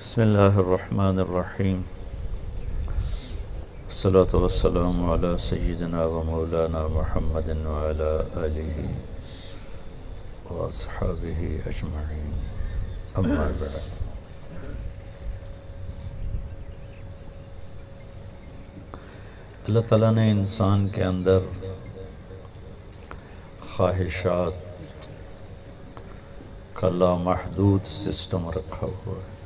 بسم اللہ الرحمن الرحیم، الصلاة والسلام علی سیدنا و مولانا محمد وعلی آلہ و اصحابہ اجمعین، اما بعد۔ اللہ تعالیٰ نے انسان کے اندر خواہشات کا لامحدود سسٹم رکھا ہوا ہے،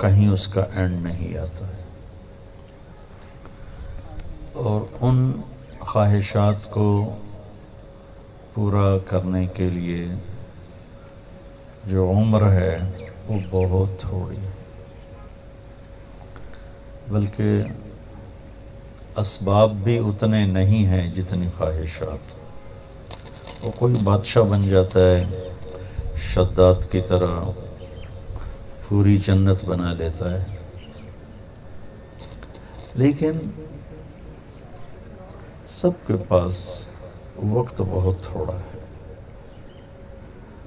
کہیں اس کا اینڈ نہیں آتا ہے، اور ان خواہشات کو پورا کرنے کے لیے جو عمر ہے وہ بہت تھوڑی ہے، بلکہ اسباب بھی اتنے نہیں ہیں جتنی خواہشات۔ وہ کوئی بادشاہ بن جاتا ہے شداد کی طرح، پوری جنت بنا لیتا ہے، لیکن سب کے پاس وقت بہت تھوڑا ہے۔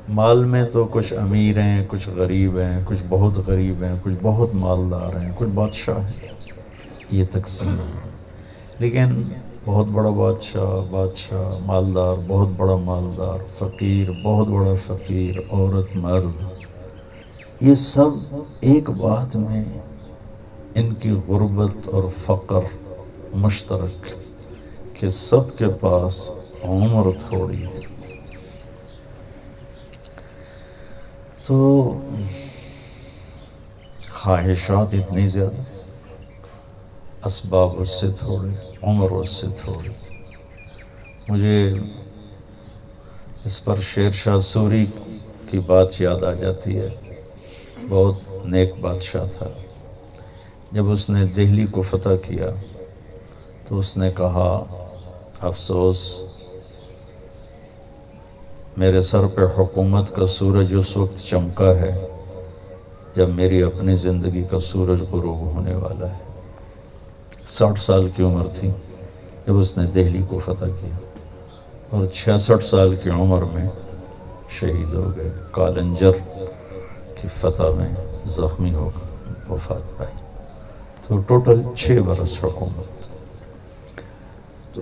مال میں تو کچھ امیر ہیں، کچھ غریب ہیں، کچھ بہت غریب ہیں، کچھ بہت مالدار ہیں، کچھ بادشاہ ہیں، یہ تقسیم ہے۔ لیکن بہت بڑا بادشاہ، مالدار بہت بڑا مالدار، فقیر بہت بڑا فقیر، عورت مرد، یہ سب ایک بات میں ان کی غربت اور فقر مشترک کہ سب کے پاس عمر تھوڑی ہے۔ تو خواہشات اتنی زیادہ، اسباب اس سے تھوڑے، عمر اس سے تھوڑی۔ مجھے اس پر شیر شاہ سوری کی بات یاد آ جاتی ہے، بہت نیک بادشاہ تھا۔ جب اس نے دہلی کو فتح کیا تو اس نے کہا، افسوس میرے سر پہ حکومت کا سورج اس وقت چمکا ہے جب میری اپنی زندگی کا سورج غروب ہونے والا ہے۔ 60 سال کی عمر تھی جب اس نے دہلی کو فتح کیا، اور 66 سال کی عمر میں شہید ہو گئے، کالنجر کی فتح میں زخمی ہو کر وفات پائی۔ تو ٹوٹل 6 برس حکومت۔ تو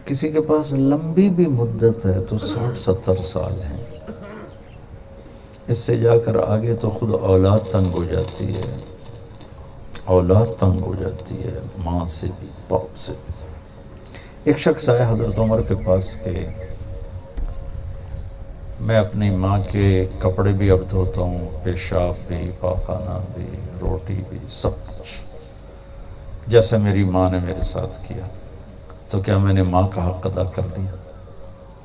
کسی کے پاس لمبی بھی مدت ہے تو 60-70 سال ہیں، اس سے جا کر آگے تو خود اولاد تنگ ہو جاتی ہے، اولاد تنگ ہو جاتی ہے، ماں سے بھی باپ سے بھی۔ ایک شخص آیا حضرت عمر کے پاس کہ میں اپنی ماں کے کپڑے بھی اب دھوتا ہوں، پیشاب بھی، پاخانہ بھی، روٹی بھی، سب کچھ جیسے میری ماں نے میرے ساتھ کیا، تو کیا میں نے ماں کا حق ادا کر دیا؟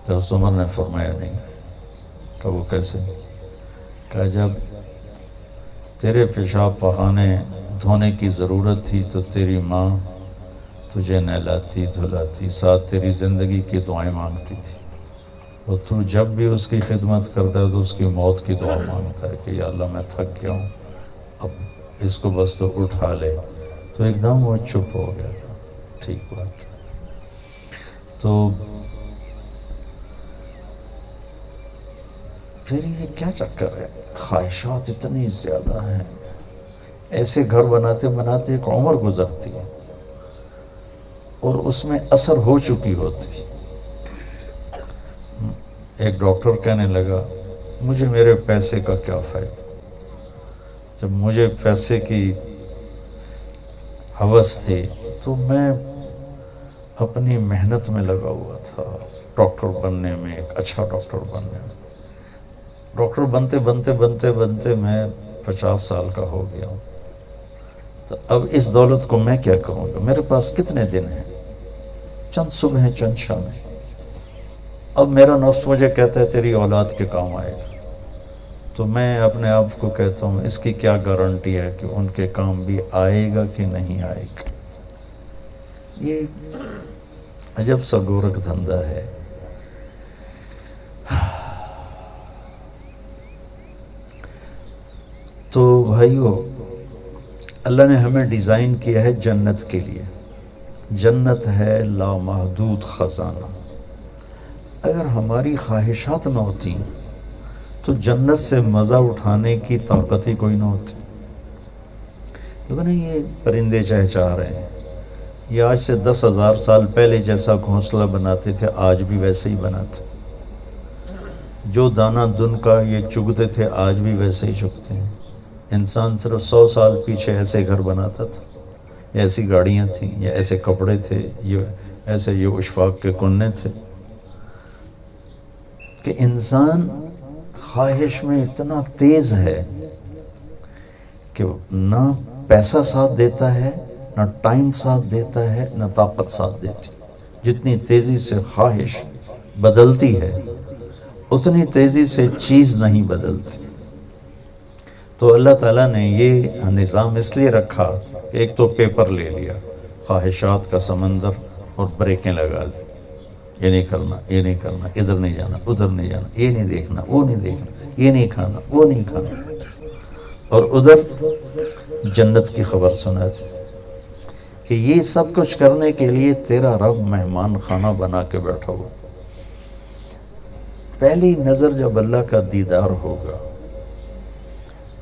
تو حضرت عمر نے فرمایا نہیں۔ کہ وہ کیسے؟ کہ جب تیرے پیشاب پاخانے دھونے کی ضرورت تھی تو تیری ماں تجھے نہلاتی دھلاتی، ساتھ تیری زندگی کی دعائیں مانگتی تھی، اور تو جب بھی اس کی خدمت کرتا ہے تو اس کی موت کی دعا مانگتا ہے کہ یا اللہ میں تھک گیا ہوں، اب اس کو بس تو اٹھا لے۔ تو ایک دم وہ چپ ہو گیا تھا۔ ٹھیک بات۔ تو پھر یہ کیا چکر ہے؟ خواہشات اتنی زیادہ ہیں، ایسے گھر بناتے بناتے ایک عمر گزرتی ہے اور اس میں اثر ہو چکی ہوتی۔ ایک ڈاکٹر کہنے لگا، مجھے میرے پیسے کا کیا فائدہ؟ جب مجھے پیسے کی ہوس تھی تو میں اپنی محنت میں لگا ہوا تھا، ڈاکٹر بننے میں، ایک اچھا ڈاکٹر بننے میں۔ ڈاکٹر بنتے بنتے بنتے بنتے میں 50 سال کا ہو گیا ہوں، تو اب اس دولت کو میں کیا کروں گا؟ میرے پاس کتنے دن ہیں؟ چند صبح ہیں، چند شام ہیں۔ اب میرا نفس مجھے کہتا ہے تیری اولاد کے کام آئے گا، تو میں اپنے آپ کو کہتا ہوں اس کی کیا گارنٹی ہے کہ ان کے کام بھی آئے گا کہ نہیں آئے گا؟ یہ عجب سا گورکھ دھندا ہے۔ تو بھائیو، اللہ نے ہمیں ڈیزائن کیا ہے جنت کے لیے۔ جنت ہے لامحدود خزانہ۔ اگر ہماری خواہشات نہ ہوتی تو جنت سے مزہ اٹھانے کی طاقت ہی کوئی نہ ہوتی. لیکن یہ پرندے چہچہا رہے ہیں، یہ آج سے 10,000 سال پہلے جیسا گھونسلہ بناتے تھے آج بھی ویسے ہی بناتے. جو دانہ دن کا یہ چگتے تھے آج بھی ویسے ہی چگتے ہیں. انسان صرف 100 سال پیچھے ایسے گھر بناتا تھا، یا ایسی گاڑیاں تھیں، یا ایسے کپڑے تھے، یہ اشفاق کے کننے تھے. کہ انسان خواہش میں اتنا تیز ہے کہ نہ پیسہ ساتھ دیتا ہے، نہ ٹائم ساتھ دیتا ہے، نہ طاقت ساتھ دیتی. جتنی تیزی سے خواہش بدلتی ہے اتنی تیزی سے چیز نہیں بدلتی. تو اللہ تعالیٰ نے یہ نظام اس لیے رکھا کہ ایک تو پیپر لے لیا، خواہشات کا سمندر، اور بریکیں لگا دی. یہ نہیں کرنا، یہ نہیں کرنا، ادھر نہیں جانا، ادھر نہیں جانا، یہ نہیں دیکھنا، وہ نہیں دیکھنا، یہ نہیں کھانا، وہ نہیں کھانا. اور ادھر جنت کی خبر سناتی کہ یہ سب کچھ کرنے کے لیے تیرا رب مہمان خانہ بنا کے بیٹھا ہوا. پہلی نظر جب اللہ کا دیدار ہوگا،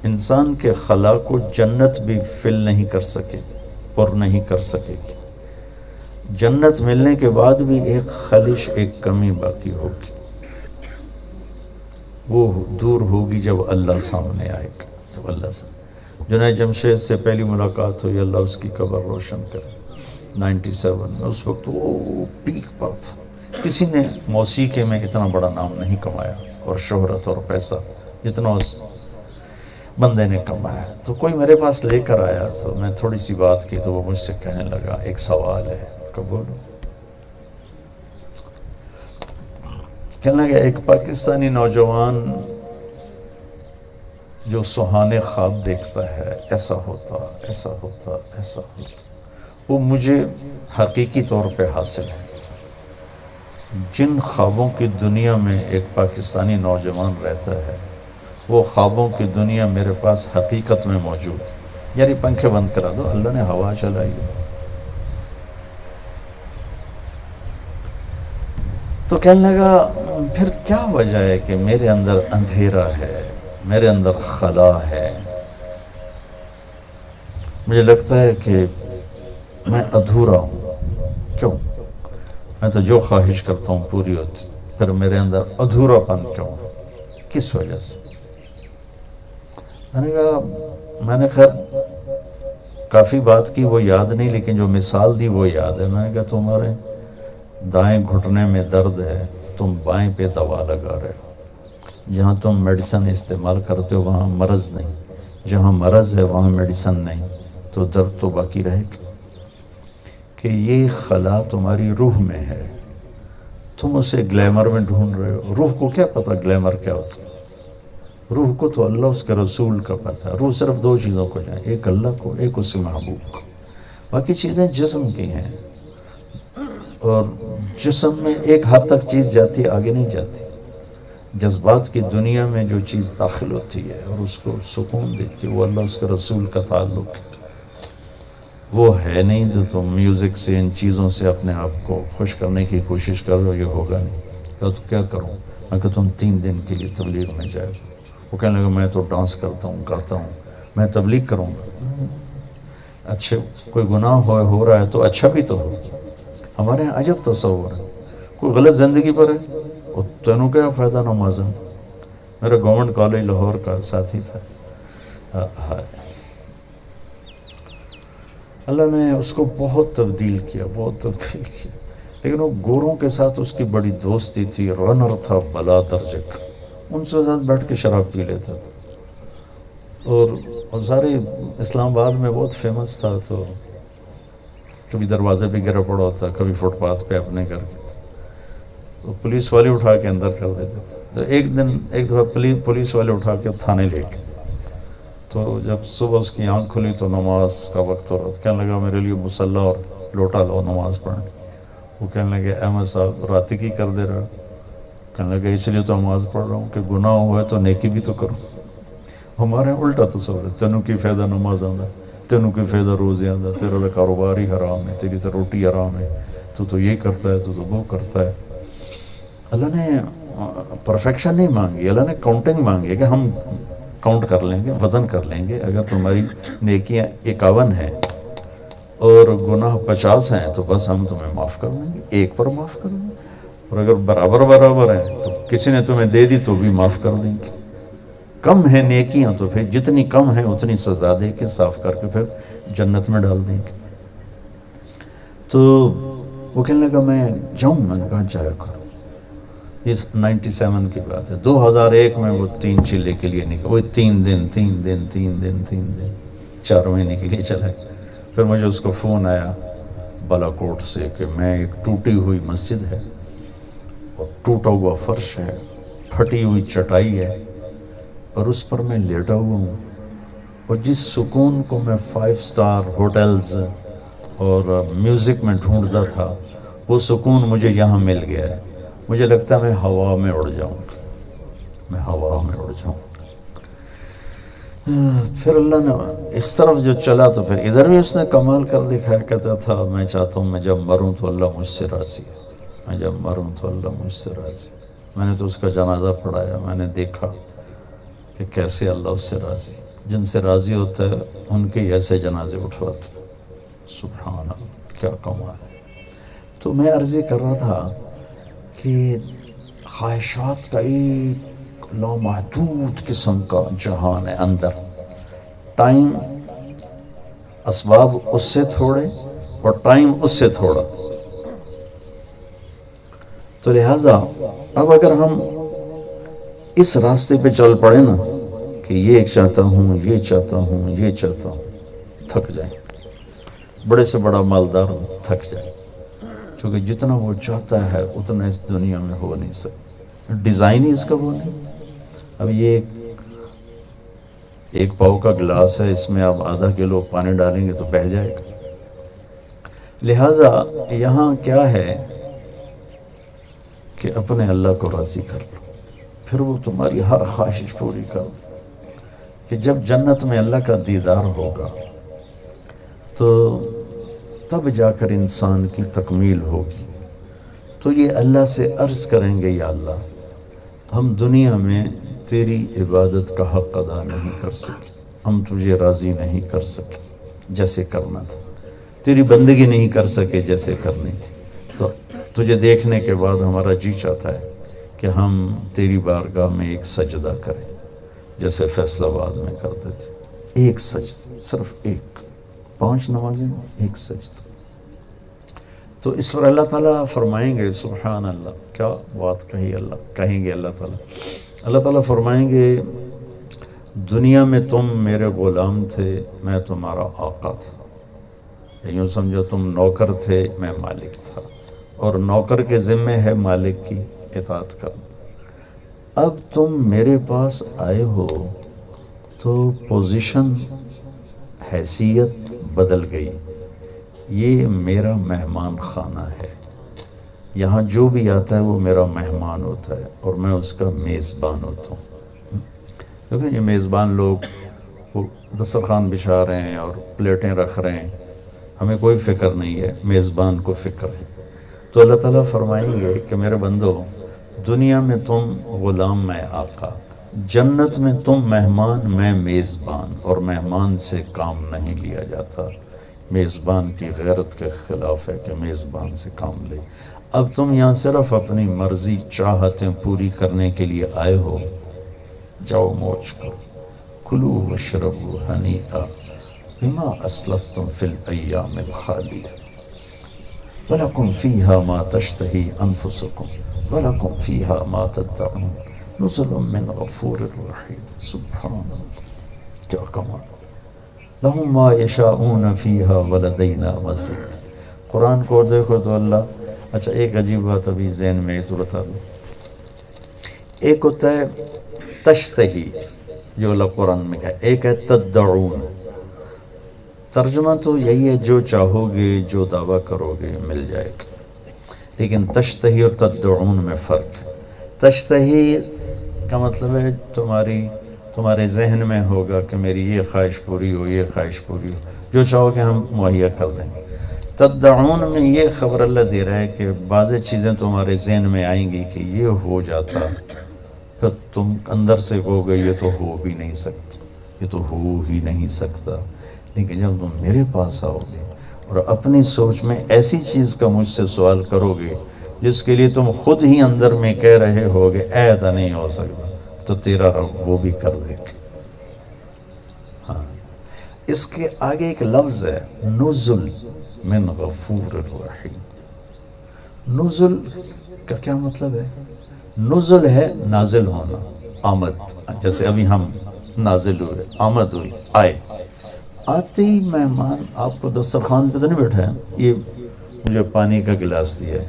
انسان کے خلا کو جنت بھی فل نہیں کر سکے، پر نہیں کر سکے گی. جنت ملنے کے بعد بھی ایک خلش، ایک کمی باقی ہوگی. وہ دور ہوگی جب اللہ سامنے آئے گا. جب اللہ سے جنید جمشید سے پہلی ملاقات ہوئی، اللہ اس کی قبر روشن کرے 97 میں. اس وقت وہ پیک پر تھا. کسی نے موسیقی میں اتنا بڑا نام نہیں کمایا اور شہرت اور پیسہ جتنا اس بندے نے کمایا. تو کوئی میرے پاس لے کر آیا تو میں تھوڑی سی بات کی تو وہ مجھ سے کہنے لگا ایک سوال ہے. بولو. کہنے لگا ایک پاکستانی نوجوان جو سہانے خواب دیکھتا ہے، ایسا ہوتا، ایسا ہوتا، ایسا ہوتا، وہ مجھے حقیقی طور پہ حاصل ہے. جن خوابوں کی دنیا میں ایک پاکستانی نوجوان رہتا ہے وہ خوابوں کی دنیا میرے پاس حقیقت میں موجود ہے. یعنی پنکھے بند کرا دو، اللہ نے ہوا چلائی ہے. تو کہنے لگا پھر کیا وجہ ہے کہ میرے اندر اندھیرا ہے، میرے اندر خلا ہے، مجھے لگتا ہے کہ میں ادھورا ہوں. کیوں؟ میں تو جو خواہش کرتا ہوں پوری ہوتی، پھر میرے اندر ادھورا پن کیوں؟ کس وجہ سے؟ میں نے کہا، میں نے خیر کافی بات کی، وہ یاد نہیں، لیکن جو مثال دی وہ یاد ہے. میں نے کہا تمہارے دائیں گھٹنے میں درد ہے، تم بائیں پہ دوا لگا رہے ہو. جہاں تم میڈیسن استعمال کرتے ہو وہاں مرض نہیں، جہاں مرض ہے وہاں میڈیسن نہیں، تو درد تو باقی رہے گا. کہ یہ خلا تمہاری روح میں ہے، تم اسے گلیمر میں ڈھونڈ رہے ہو. روح کو کیا پتہ گلیمر کیا ہوتا ہے؟ روح کو تو اللہ اس کے رسول کا پتہ ہے. روح صرف دو چیزوں کو جائے، ایک اللہ کو، ایک اس کے محبوب کو. باقی چیزیں جسم کی ہیں، اور جسم میں ایک حد تک چیز جاتی ہے، آگے نہیں جاتی. جذبات کی دنیا میں جو چیز داخل ہوتی ہے اور اس کو سکون دیتی ہے وہ اللہ اس کے رسول کا تعلق ہے. وہ ہے نہیں تو تم میوزک سے، ان چیزوں سے اپنے آپ کو خوش کرنے کی کوشش کر رہے ہو، یہ ہوگا نہیں. تو کیا کروں؟ میں کہ تم 3 دن کے لیے تبلیغ میں جائے. وہ کہنے لگا میں تو ڈانس کرتا ہوں، میں تبلیغ کروں گا. اچھا کوئی گناہ ہو رہا ہے تو اچھا بھی تو ہو. ہمارے یہاں عجب تصور ہے، کوئی غلط زندگی پر ہے اور تینوں کیا فائدہ نمازن. میرا گورنمنٹ کالج لاہور کا ساتھی تھا، اللہ نے اس کو بہت تبدیل کیا، لیکن وہ گوروں کے ساتھ اس کی بڑی دوستی تھی. رنر تھا بلا درجے کا، ان سے ساتھ بیٹھ کے شراب پی لیتا تھا. اور سارے اسلام آباد میں بہت فیمس تھا. تو کبھی دروازے پہ گرا پڑا ہوتا، کبھی فٹ پاتھ پہ اپنے گھر کے، تو پولیس والے اٹھا کے اندر کر دیتے تھے. تو ایک دفعہ پولیس والے اٹھا کے تھانے لے کے، تو جب صبح اس کی آنکھ کھلی تو نماز کا وقت ہو رہا تھا. کہنے لگا میرے لیے مصلی اور لوٹا لو نماز پڑھنے. وہ کہنے لگے احمد صاحب راتی کی کر دے رہا. کہنے لگا اس لیے تو نماز پڑھ رہا ہوں کہ گناہ ہوا ہے تو نیکی بھی تو کروں. ہمارے الٹا تصور ہے، تینوں کی فائدہ نماز آندا، تینوں کی فائدہ روزے آندا، تیرا تو کاروبار ہی حرام ہے، تیری تو روٹی حرام ہے، تو یہ کرتا ہے، تو وہ کرتا ہے. اللہ نے پرفیکشن نہیں مانگی، اللہ نے کاؤنٹنگ مانگی ہے کہ ہم کاؤنٹ کر لیں گے، وزن کر لیں گے. اگر تمہاری نیکیاں 51 ہیں اور گناہ 50 ہیں تو بس ہم تمہیں معاف کر دیں گے، ایک پر معاف کر دیں گے. اور اگر برابر ہیں تو کسی نے تمہیں دے دی تو بھی معاف کر دیں گے. کم ہیں نیکیاں تو پھر جتنی کم ہیں اتنی سزا دے کے صاف کر کے پھر جنت میں ڈال دیں گے. تو وہ کہنے لگا میں جاؤں. میں نے کہا جایا کرو. اس 97 کی بات ہے. 2001 میں وہ 3 چلے کے لیے نکلا. وہ 3 دن 4 مہینے کے لیے چلا. پھر مجھے اس کا فون آیا بالا کوٹ سے کہ میں ایک ٹوٹی ہوئی مسجد ہے اور ٹوٹا ہوا فرش ہے، پھٹی ہوئی چٹائی ہے اور اس پر میں لیٹا ہوا ہوں، اور جس سکون کو میں 5 سٹار ہوٹلز اور میوزک میں ڈھونڈتا تھا وہ سکون مجھے یہاں مل گیا ہے. مجھے لگتا ہے میں ہوا میں اڑ جاؤں گا، میں ہوا میں اڑ جاؤں گا. پھر اللہ نے اس طرف جو چلا تو پھر ادھر بھی اس نے کمال کر دکھایا. کہتا تھا میں چاہتا ہوں میں جب مروں تو اللہ مجھ سے راضی ہے، میں جب مروں تو اللہ مجھ سے راضی. میں نے تو اس کا جنازہ پڑھایا. میں نے دیکھا کہ کیسے اللہ اس سے راضی، جن سے راضی ہوتا ہے ان کے ایسے جنازے اٹھواتا. سبحان اللہ، کیا کمال ہے. تو میں عرض کر رہا تھا کہ خواہشات کا ایک لامحدود قسم کا جہان ہے اندر. ٹائم، اسباب اس سے تھوڑے اور ٹائم اس سے تھوڑا. تو لہٰذا اب اگر ہم اس راستے پہ چل پڑے نا کہ یہ چاہتا ہوں، یہ چاہتا ہوں، یہ چاہتا ہوں، تھک جائیں. بڑے سے بڑا مالدار تھک جائے، کیونکہ جتنا وہ چاہتا ہے اتنا اس دنیا میں ہو نہیں سکتا. ڈیزائن ہی اس کا وہ نہیں. اب یہ ایک پاؤ کا گلاس ہے، اس میں آپ آدھا کلو پانی ڈالیں گے تو بہہ جائے گا. لہٰذا یہاں کیا ہے کہ اپنے اللہ کو راضی کر لو، پھر وہ تمہاری ہر خواہش پوری کر دو. کہ جب جنت میں اللہ کا دیدار ہوگا تو تب جا کر انسان کی تکمیل ہوگی. تو یہ اللہ سے عرض کریں گے یا اللہ ہم دنیا میں تیری عبادت کا حق ادا نہیں کر سکے، ہم تجھے راضی نہیں کر سکے جیسے کرنا تھا، تیری بندگی نہیں کر سکے جیسے کرنی تھی. تو تجھے دیکھنے کے بعد ہمارا جی چاہتا ہے کہ ہم تیری بارگاہ میں ایک سجدہ کریں جیسے فیصل آباد میں کرتے تھے. ایک سجدہ، صرف ایک، 5 نمازیں ایک سجدہ. تو اس پر اللہ تعالیٰ فرمائیں گے سبحان اللہ، کیا بات کہی اللہ، کہیں گے اللہ تعالیٰ فرمائیں گے دنیا میں تم میرے غلام تھے، میں تمہارا آقا تھا. یوں سمجھو تم نوکر تھے، میں مالک تھا، اور نوکر کے ذمے ہے مالک کی اطاعت کرنا. اب تم میرے پاس آئے ہو تو پوزیشن، حیثیت بدل گئی. یہ میرا مہمان خانہ ہے، یہاں جو بھی آتا ہے وہ میرا مہمان ہوتا ہے اور میں اس کا میزبان ہوتا ہوں. دیکھیں یہ میزبان لوگ وہ دسترخوان بچھا رہے ہیں اور پلیٹیں رکھ رہے ہیں، ہمیں کوئی فکر نہیں ہے، میزبان کو فکر ہے. تو اللہ تعالیٰ فرمائیں گے کہ میرے بندو دنیا میں تم غلام، میں آقا، جنت میں تم مہمان، میں میزبان، اور مہمان سے کام نہیں لیا جاتا. میزبان کی غیرت کے خلاف ہے کہ میزبان سے کام لے. اب تم یہاں صرف اپنی مرضی، چاہتیں پوری کرنے کے لیے آئے ہو. جاؤ موج کرو، کلو واشربوا ہنیئا بما اسلفتم فی الایام الخالیہ ولکم فیہا ما تشتہی انفسکم ولکم فیہا ما تدعون نزل من غفور الرحیم. سبحان اللہ، کیا کمال. لہم ما یشاءون فیہا ولدینا مزید. قرآن کو دیکھو تو اللہ، اچھا ایک عجیب بات ابھی ذہن میں تو بتا دوں. ایک ہوتا ہے تشتہی جو اللہ قرآن میں کہا، ایک ہے تدعون. ترجمہ تو یہی ہے جو چاہو گے، جو دعویٰ کرو گے مل جائے گا. لیکن تشتہی اور تدعون میں فرق ہے. تشتہی کا مطلب ہے تمہارے ذہن میں ہوگا کہ میری یہ خواہش پوری ہو، یہ خواہش پوری ہو، جو چاہو کہ ہم مہیا کر دیں گے. تدعون میں یہ خبر اللہ دے رہا ہے کہ بعض چیزیں تمہارے ذہن میں آئیں گی کہ یہ ہو جاتا، پھر تم اندر سے کہو گے یہ تو ہو بھی نہیں سکتا، یہ تو ہو ہی نہیں سکتا. لیکن جب تم میرے پاس آؤ گے اور اپنی سوچ میں ایسی چیز کا مجھ سے سوال کرو گے جس کے لیے تم خود ہی اندر میں کہہ رہے ہو گے ایسا نہیں ہو سکتا، تو تیرا رب وہ بھی کر دے گا. ہاں، اس کے آگے ایک لفظ ہے نزل من غفور الرحیم. نزل کا کیا مطلب ہے؟ نزل ہے نازل ہونا، آمد. جیسے ابھی ہم نازل ہوئے، آمد ہوئی، آئے. آتے ہی مہمان آپ کو دسترخوان پہ تو نہیں بیٹھا ہے، یہ مجھے پانی کا گلاس دیا ہے،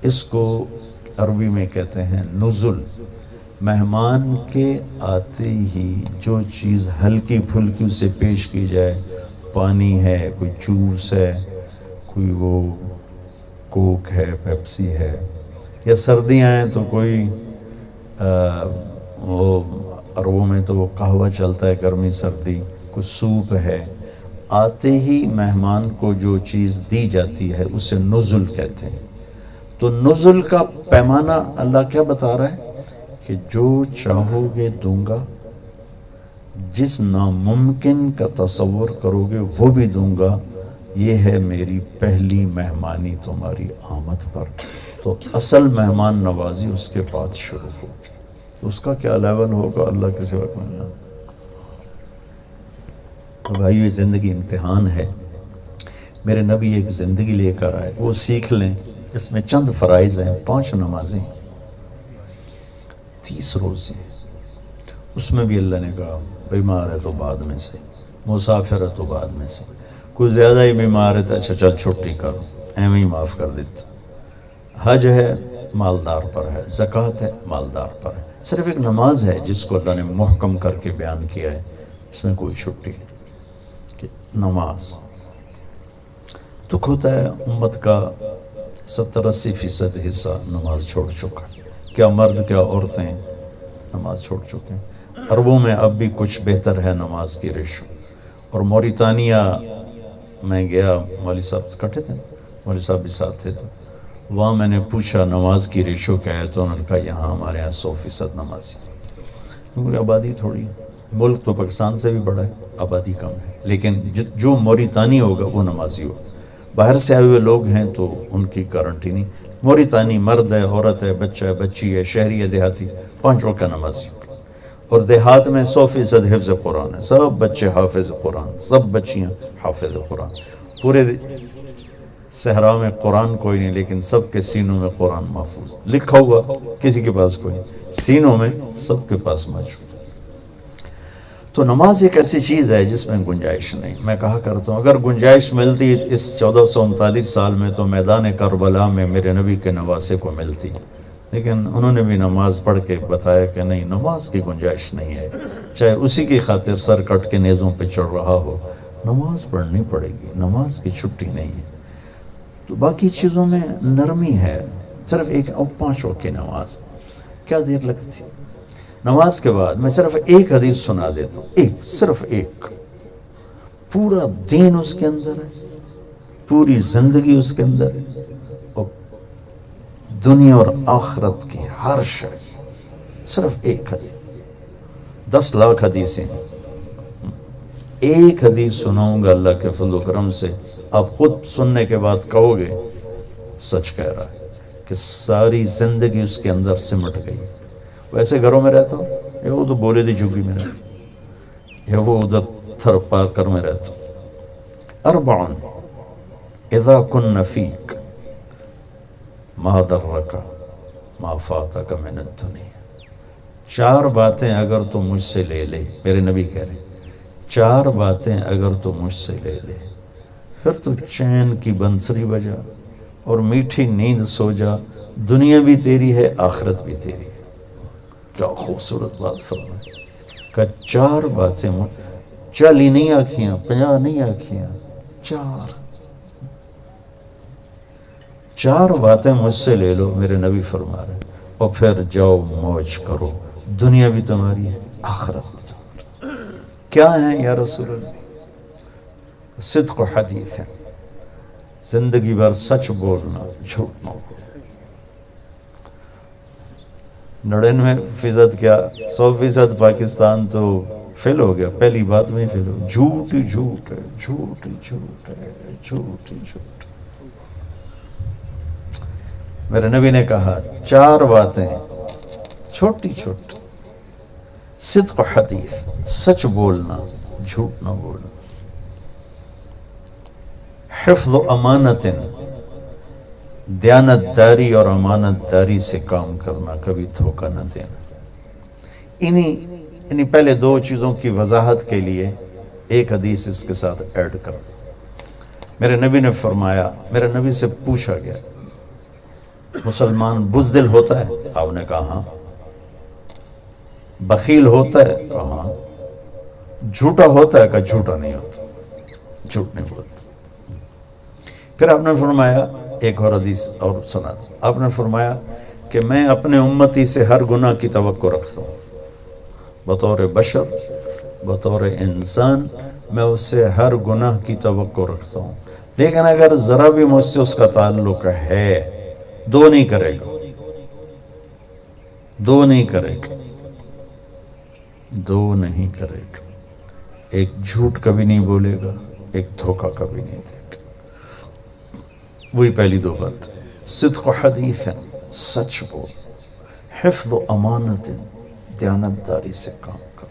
اس کو عربی میں کہتے ہیں نزل. مہمان کے آتے ہی جو چیز ہلکی پھلکی اسے پیش کی جائے، پانی ہے، کوئی جوس ہے، کوئی وہ کوک ہے، پیپسی ہے، یا سردیاں ہیں تو کوئی وہ عربوں میں تو وہ قہوہ چلتا ہے، گرمی سردی، کوئی سوپ ہے. آتے ہی مہمان کو جو چیز دی جاتی ہے اسے نزل کہتے ہیں. تو نزل کا پیمانہ اللہ کیا بتا رہا ہے کہ جو چاہو گے دوں گا، جس ناممکن کا تصور کرو گے وہ بھی دوں گا. یہ ہے میری پہلی مہمانی تمہاری آمد پر. تو اصل مہمان نوازی اس کے بعد شروع ہوگی. اس کا کیا لیول ہوگا اللہ کے سوا کوئی نہیں جانتا. بھائی یہ زندگی امتحان ہے. میرے نبی ایک زندگی لے کر آئے، وہ سیکھ لیں. اس میں چند فرائض ہیں، 5 نمازیں، 30 روزے. اس میں بھی اللہ نے کہا بیمار ہے تو بعد میں سے، مسافر ہے تو بعد میں سے، کوئی زیادہ ہی بیمار ہے تو اچھا چل چھٹی کرو، ایویں ہی معاف کر دیتا. حج ہے مالدار پر ہے، زکوٰۃ ہے مالدار پر ہے. صرف ایک نماز ہے جس کو اللہ نے محکم کر کے بیان کیا ہے، اس میں کوئی چھٹی نہیں. کہ نماز دکھ ہوتا ہے، امت کا 70-80% حصہ نماز چھوڑ چکا. کیا مرد کیا عورتیں نماز چھوڑ چکے ہیں. عربوں میں اب بھی کچھ بہتر ہے نماز کی ریشو. اور موریتانیہ میں گیا، مولوی صاحب کٹے تھے، مولوی صاحب بھی ساتھ تھے. وہاں میں نے پوچھا نماز کی ریشو کیا ہے، تو انہوں نے کہا یہاں ہمارے یہاں 100% نمازی. کیونکہ آبادی تھوڑی، ملک تو پاکستان سے بھی بڑا ہے، آبادی کم ہے، لیکن جو موریتانی ہوگا وہ نمازی ہوگا. باہر سے آئے ہوئے لوگ ہیں تو ان کی گارنٹی نہیں. موریتانی مرد ہے، عورت ہے، بچہ ہے، بچی ہے، شہری ہے، دیہاتی، 5 وقت کا نمازی ہوگا. اور دیہات میں 100% حفظ قرآن ہے، سب بچے حافظ قرآن، سب بچیاں حافظ قرآن. پورے صحرا میں قرآن کوئی نہیں، لیکن سب کے سینوں میں قرآن محفوظ لکھا ہوا، کسی کے پاس کوئی نہیں، سینوں میں سب کے پاس موجود. تو نماز ایک ایسی چیز ہے جس میں گنجائش نہیں. میں کہا کرتا ہوں اگر گنجائش ملتی اس 1439 سال میں تو میدان کربلا میں میرے نبی کے نواسے کو ملتی. لیکن انہوں نے بھی نماز پڑھ کے بتایا کہ نہیں، نماز کی گنجائش نہیں ہے. چاہے اسی کی خاطر سر کٹ کے نیزوں پہ چڑھ رہا ہو، نماز پڑھنی پڑے گی، نماز کی چھٹی نہیں ہے. تو باقی چیزوں میں نرمی ہے. صرف ایک 5 وقت کی نماز کیا دیر لگتی. نماز کے بعد میں صرف ایک حدیث سنا دیتا ہوں، صرف ایک. پورا دین اس کے اندر ہے، پوری زندگی اس کے اندر ہے، اور دنیا اور آخرت کی ہر شے. صرف ایک حدیث، 10 لاکھ حدیثیں. ایک حدیث سناؤں گا اللہ کے فضل و کرم سے، آپ خود سننے کے بعد کہو گے سچ کہہ رہا ہے کہ ساری زندگی اس کے اندر سمٹ گئی. ویسے گھروں میں رہتا ہوں، یا وہ تو بولے دی جھگی میں رہتا ہوں، یا وہ ادھر تھر پار کر میں رہتا ہوں. 4 اذا کن فیک ما ضرک ما فاتک من الدنیا. 4 باتیں اگر تو مجھ سے لے لے، میرے نبی کہہ رہے ہیں 4 باتیں اگر تو مجھ سے لے لے، پھر تو چین کی بنسری بجا اور میٹھی نیند سو جا، دنیا بھی تیری ہے، آخرت بھی تیری ہے. کیا خوبصورت بات فرمائی کہ 4 باتیں 40 نہیں آکھیاں، 50 نہیں آکھیاں، 4 باتیں مجھ سے لے لو، میرے نبی فرما رہے ہیں، اور پھر جاؤ موج کرو، دنیا بھی تمہاری ہے، آخرت بھی تمہاری. کیا ہیں یا رسول اللہ؟ صدق حدیث ہے، زندگی بھر سچ بولنا، جھوٹ نہ بولنا۔ 99% کیا 100% پاکستان تو فیل ہو گیا، پہلی بات میں فیل ہو گیا، جھوٹ ہی جھوٹ ہے، جھوٹ ہی جھوٹ ہے، جھوٹ ہی جھوٹ۔ میرے نبی نے کہا 4 باتیں چھوٹی چھوٹی، صدق و حدیث، سچ بولنا، جھوٹ نہ بولنا، حفظ و امانت، دیانت داری اور امانت داری سے کام کرنا، کبھی دھوکہ نہ دینا۔ انہی پہلے 2 چیزوں کی وضاحت کے لیے ایک حدیث اس کے ساتھ ایڈ کر دیں۔ میرے نبی نے فرمایا، میرے نبی سے پوچھا گیا مسلمان بزدل ہوتا ہے؟ آپ نے کہا ہاں۔ بخیل ہوتا ہے؟ کہا ہاں۔ جھوٹا ہوتا ہے؟ کہا جھوٹا نہیں ہوتا، جھوٹ نہیں بولتا۔ پھر آپ نے فرمایا ایک اور حدیث اور سنا، آپ نے فرمایا کہ میں اپنے امتی سے ہر گناہ کی توقع رکھتا ہوں، بطور بشر، بطور انسان میں اس سے ہر گناہ کی توقع رکھتا ہوں، لیکن اگر ذرا بھی مجھ سے اس کا تعلق ہے 2 نہیں کرے گا، 2 نہیں کرے گا، 2 نہیں کرے گا، ایک جھوٹ کبھی نہیں بولے گا، ایک دھوکہ کبھی نہیں دے گا۔ وہی پہلی 2 بات، صدق و حدیث ہے، سچ بول، حفظ و امانت، دیانت داری سے کام کر۔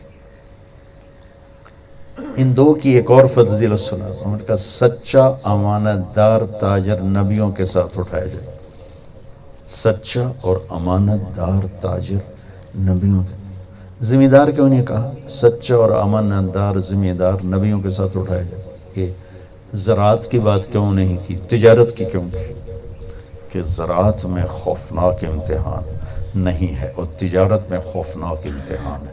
ان 2 کی ایک اور فضیلت سنا، انہوں نے کہا سچا امانت دار تاجر نبیوں کے ساتھ اٹھایا جائے، سچا اور امانت دار تاجر نبیوں کے، ذمہ دار کیوں نہیں کہا؟ سچا اور امانت دار ذمہ دار نبیوں کے ساتھ اٹھایا جائے۔ یہ زراعت کی بات کیوں نہیں کی، تجارت کی کیوں کی؟ کہ زراعت میں خوفناک امتحان نہیں ہے اور تجارت میں خوفناک امتحان ہے۔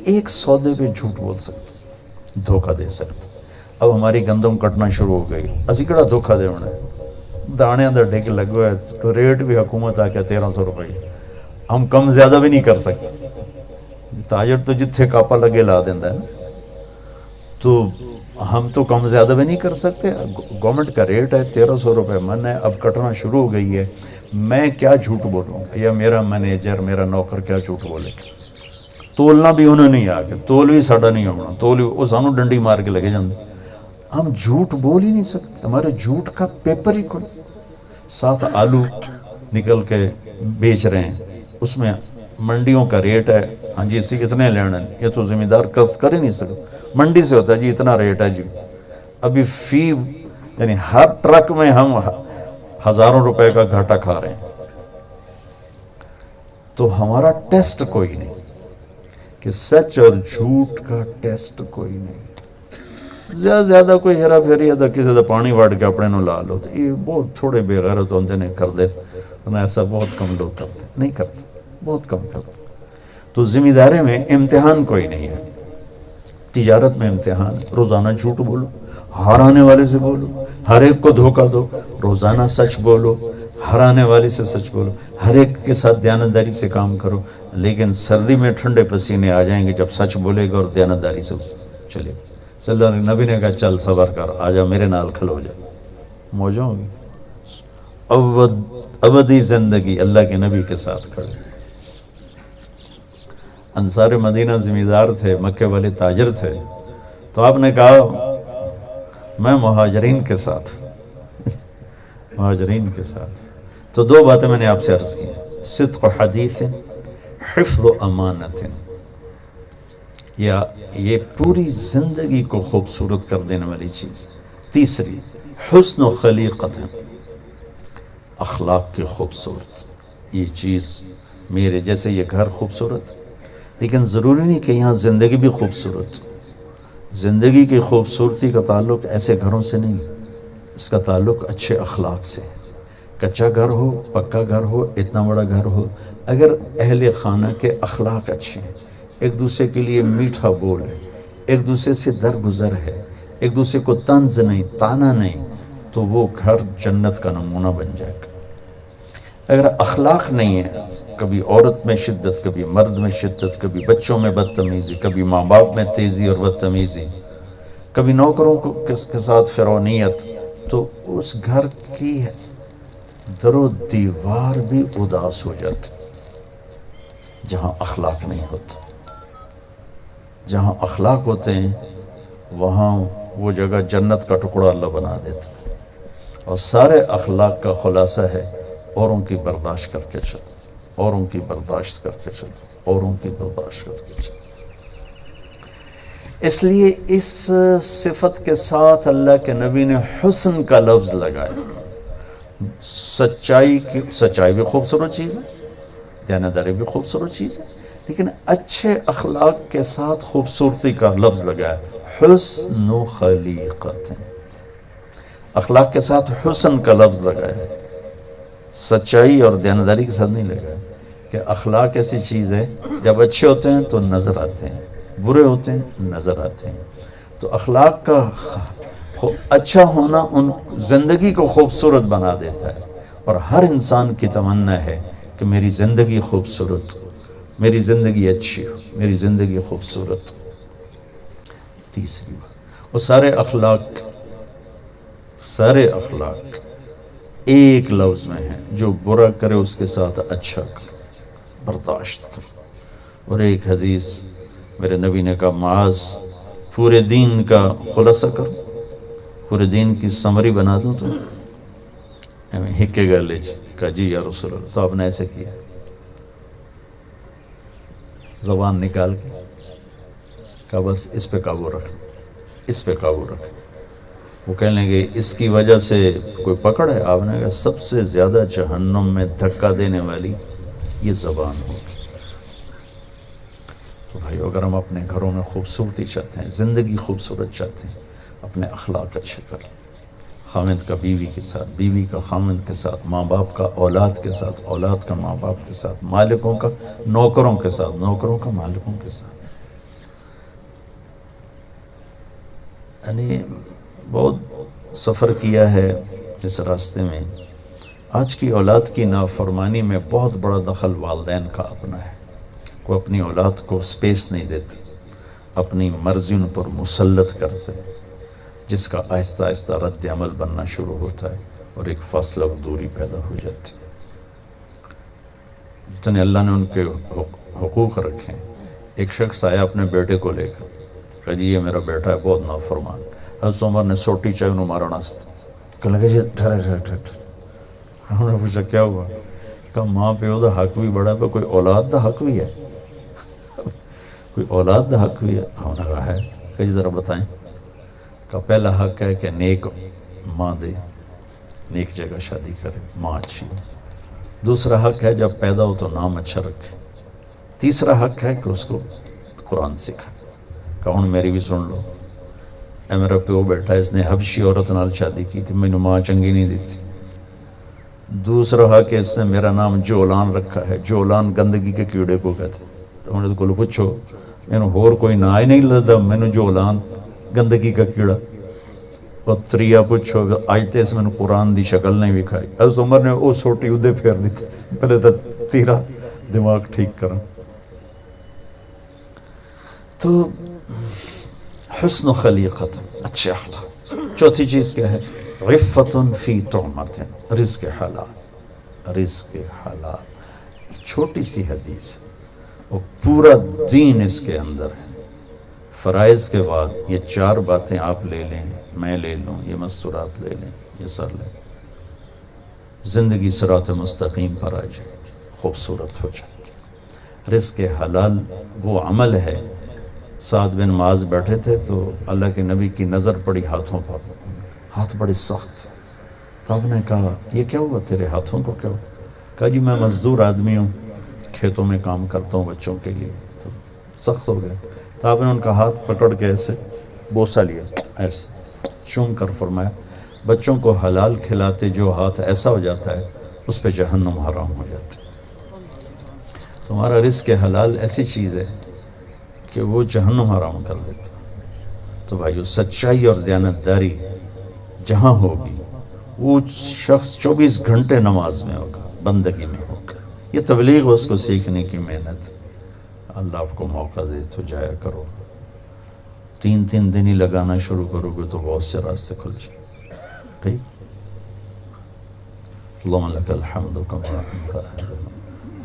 ایک سودے پہ جھوٹ بول سکتے، دھوکہ دے سکتے۔ اب ہماری گندم کٹنا شروع ہو گئی، اسی کڑا دھوکہ دے ہونا ہے، دانے اندر ڈگ لگو ہے تو ریٹ بھی حکومت آ کے 1300 روپے، ہم کم زیادہ بھی نہیں کر سکتے۔ تاجر تو جتھے کاپا لگے لا دیندہ ہے نا، تو ہم تو کم زیادہ بھی نہیں کر سکتے۔ گورنمنٹ کا ریٹ ہے 1300 روپے من ہے، اب کٹنا شروع ہو گئی ہے، میں کیا جھوٹ بولوں یا میرا مینیجر، میرا نوکر کیا جھوٹ بولے گا؟ تولنا بھی انہوں نہیں آ کے، تول بھی ساڑا نہیں ہونا، تول وہ سانو ڈنڈی مار کے لگے جاندے۔ ہم جھوٹ بول ہی نہیں سکتے، ہمارے جھوٹ کا پیپر ہی کوئی۔ 7 آلو نکل کے بیچ رہے ہیں، اس میں منڈیوں کا ریٹ ہے، ہاں جی اسی اتنے لینا ہے، یہ تو ذمہ دار کر ہی نہیں سکتے۔ منڈی سے ہوتا ہے جی اتنا ریٹ ہے جی، ابھی یعنی ہر ٹرک میں ہم ہزاروں روپے کا گھاٹا کھا رہے ہیں۔ تو ہمارا ٹیسٹ کوئی نہیں کہ سچ اور جھوٹ کا ٹیسٹ کوئی نہیں۔ زیادہ کوئی ہیرا پھیری ہے تو کسی دا پانی وڑ کے اپنے نو لا لو، یہ بہت تھوڑے بے غیرت ہوندے نے کر دے، ایسا بہت کم لوگ کرتے، نہیں کرتے، بہت کم کرتے۔ تو ذمہ داری میں امتحان کوئی نہیں ہے، تجارت میں امتحان، روزانہ جھوٹ بولو، ہرانے والے سے بولو، ہر ایک کو دھوکہ دو، روزانہ سچ بولو، ہرانے والے سے سچ بولو، ہر ایک کے ساتھ دیانتداری سے کام کرو، لیکن سردی میں ٹھنڈے پسینے آ جائیں گے جب سچ بولے گا اور دیانتداری سے چلے گا۔ صلی اللہ علیہ نبی نے کہا چل صبر کر، آجا میرے نال کھلو جا، موجہ ہوگی۔ ابدی زندگی اللہ کے نبی کے ساتھ کھڑے۔ انصار مدینہ ذمہ دار تھے، مکے والے تاجر تھے، تو آپ نے کہا میں مہاجرین کے ساتھ، مہاجرین کے ساتھ۔ تو 2 باتیں میں نے آپ سے عرض کی، صدق و حدیث، حفظ و امانت، یا یہ پوری زندگی کو خوبصورت کر دینے والی چیز۔ تیسری حسن و خلیقت، اخلاق کی خوبصورت، یہ چیز میرے جیسے یہ گھر خوبصورت، لیکن ضروری نہیں کہ یہاں زندگی بھی خوبصورت۔ زندگی کی خوبصورتی کا تعلق ایسے گھروں سے نہیں، اس کا تعلق اچھے اخلاق سے۔ کچا گھر ہو، پکا گھر ہو، اتنا بڑا گھر ہو، اگر اہل خانہ کے اخلاق اچھے ہیں، ایک دوسرے کے لیے میٹھا بول ہے، ایک دوسرے سے درگزر ہے، ایک دوسرے کو طنز نہیں، طعنہ نہیں، تو وہ گھر جنت کا نمونہ بن جائے گا۔ اگر اخلاق نہیں ہے، کبھی عورت میں شدت، کبھی مرد میں شدت، کبھی بچوں میں بدتمیزی، کبھی ماں باپ میں تیزی اور بدتمیزی، کبھی نوکروں کے ساتھ فرعونیت، تو اس گھر کی در و دیوار بھی اداس ہو جاتی. جہاں اخلاق نہیں ہوتے، جہاں اخلاق ہوتے ہیں وہاں وہ جگہ جنت کا ٹکڑا اللہ بنا دیتا ہے. اور سارے اخلاق کا خلاصہ ہے اوروں کی برداشت کر کے چلو، اوروں کی برداشت کر کے چلو، اوروں کی برداشت کر کے چلو. اس لیے اس صفت کے ساتھ اللہ کے نبی نے حسن کا لفظ لگایا. سچائی بھی خوبصورت چیز ہے، دیانتداری بھی خوبصورت چیز ہے، لیکن اچھے اخلاق کے ساتھ خوبصورتی کا لفظ لگایا. حسن خلیقت، اخلاق کے ساتھ حسن کا لفظ لگایا، سچائی اور دیانتداری کے ساتھ نہیں لگایا. کہ اخلاق ایسی چیز ہے جب اچھے ہوتے ہیں تو نظر آتے ہیں، برے ہوتے ہیں نظر آتے ہیں. تو اخلاق کا اچھا ہونا ان زندگی کو خوبصورت بنا دیتا ہے. اور ہر انسان کی تمنا ہے کہ میری زندگی خوبصورت ہو، میری زندگی اچھی ہو، میری زندگی خوبصورت ہو. تیسری بات، وہ سارے اخلاق ایک لفظ میں ہیں، جو برا کرے اس کے ساتھ اچھا کرو، برداشت کرو. اور ایک حدیث میرے نبی نے کہا معاذ پورے دین کا خلاصہ کرو، پورے دین کی سمری بنا دوں تو ہکے گا لے کہا جی یا رسول اللہ. تو آپ نے ایسے کیا، زبان نکال کے کہا بس اس پہ قابو رکھ، اس پہ قابو رکھ. وہ کہنے لگے اس کی وجہ سے کوئی پکڑ ہے؟ آپ نے کہا سب سے زیادہ جہنم میں دھکا دینے والی یہ زبان ہوگی. تو بھائی اگر ہم اپنے گھروں میں خوبصورتی چاہتے ہیں، زندگی خوبصورت چاہتے ہیں، اپنے اخلاق اچھے کریں. خامد کا بیوی کے ساتھ، بیوی کا خامد کے ساتھ، ماں باپ کا اولاد کے ساتھ، اولاد کا ماں باپ کے ساتھ، مالکوں کا نوکروں کے ساتھ، نوکروں کا مالکوں کے ساتھ. یعنی بہت سفر کیا ہے اس راستے میں. آج کی اولاد کی نافرمانی میں بہت بڑا دخل والدین کا اپنا ہے. وہ اپنی اولاد کو سپیس نہیں دیتے، اپنی مرضی ان پر مسلط کرتے، جس کا آہستہ آہستہ رد عمل بننا شروع ہوتا ہے اور ایک فاصلہ و دوری پیدا ہو جاتی. جتنے اللہ نے ان کے حقوق رکھے ہیں. ایک شخص آیا اپنے بیٹے کو لے کر، کہا جی یہ میرا بیٹا ہے بہت نافرمان. حضرت عمر نے سوٹی چاہیے انہوں مارا ناست. کہنے لگے جی ٹھہرے. ہم نے پوچھا کیا ہوا؟ کہا ماں پیو دا حق بھی بڑا ہے، کوئی اولاد دا حق بھی ہے، کوئی اولاد دا حق بھی ہے. ہم نے کہا ہے. کہ جی ذرا بتائیں. کا پہلا حق ہے کہ نیک ماں دے، نیک جگہ شادی کرے، ماں اچھی. دوسرا حق ہے جب پیدا ہو تو نام اچھا رکھے. تیسرا حق ہے کہ اس کو قرآن سکھائے. کہ ہن میری بھی سن لو، اے میرا پیو بیٹھا اس نے حبشی عورت نال شادی کی تھی، مینوں ماں چنگی نہیں دیتی. دوسرا حق ہے اس نے میرا نام جولان رکھا ہے. جولان گندگی کے کیڑے کو کہتے. تو انہوں نے کو پوچھو مینوں ہور کوئی نا ہی نہیں لگتا، مینوں جولان گندگی کا کیڑا. اور تریا پوچھو اج تے اس میں قرآن دی شکل نہیں وکھائی. حضرت عمر نے وہ سوٹی ادھے پھیر دی تھی، پہلے تو تیرا دماغ ٹھیک کرا. تو حسن خلیقت، اچھے اخلاق. چوتھی چیز کیا ہے؟ عفت فی طعمت، رزق حلال. رزق حلال چھوٹی سی حدیث اور پورا دین اس کے اندر ہے. فرائض کے بعد یہ 4 باتیں آپ لے لیں، میں لے لوں، یہ مستورات لے لیں، یہ سر لیں، زندگی صراط مستقیم پر آ جائے گی، خوبصورت ہو جائے گی. رزق حلال وہ عمل ہے. سعد بن معاذ بیٹھے تھے تو اللہ کے نبی کی نظر پڑی ہاتھوں پر، ہاتھ بڑے سخت. تو آپ نے کہا یہ کیا ہوا تیرے ہاتھوں کو؟ کیا ہوا؟ کہا جی میں مزدور آدمی ہوں، کھیتوں میں کام کرتا ہوں بچوں کے لیے، تو سخت ہو گئے. تو آپ نے ان کا ہاتھ پکڑ کے ایسے بوسہ لیا، ایسے چوم کر فرمایا بچوں کو حلال کھلاتے جو ہاتھ ایسا ہو جاتا ہے اس پہ جہنم حرام ہو جاتی. تمہارا رزق حلال ایسی چیز ہے کہ وہ جہنم حرام کر دیتا. تو بھائیو سچائی اور دیانتداری جہاں ہوگی وہ شخص 24 گھنٹے نماز میں ہوگا، بندگی میں ہوگا. یہ تبلیغ اس کو سیکھنے کی محنت. اللہ آپ کو موقع دے تو جایا کرو. 3 دن ہی لگانا شروع کرو گے تو بہت سے راستے کھل جائیں. ٹھیک. اللهم لك الحمد كما أنت أهله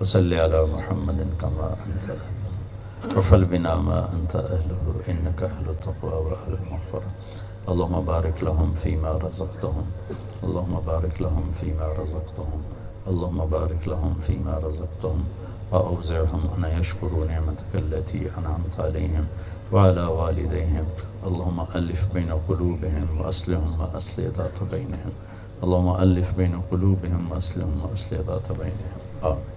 فصل على محمد كما أنت أهله وفعل بنا ما أنت أهله إنك أهل التقوى وأهل المغفرة. اللهم بارك لهم فيما رزقتهم اللهم بارك لهم فيما رزقتهم اللهم بارك لهم فيما رزقتهم وأوزعهم أن يشكروا نعمتك التي أنعمت عليهم وعلى والديهم. اللهم ألف بين قلوبهم وأصلهم وأصلح ذات بينهم. اللهم ألف بين قلوبهم وأصلهم وأصلح ذات بينهم. آمين.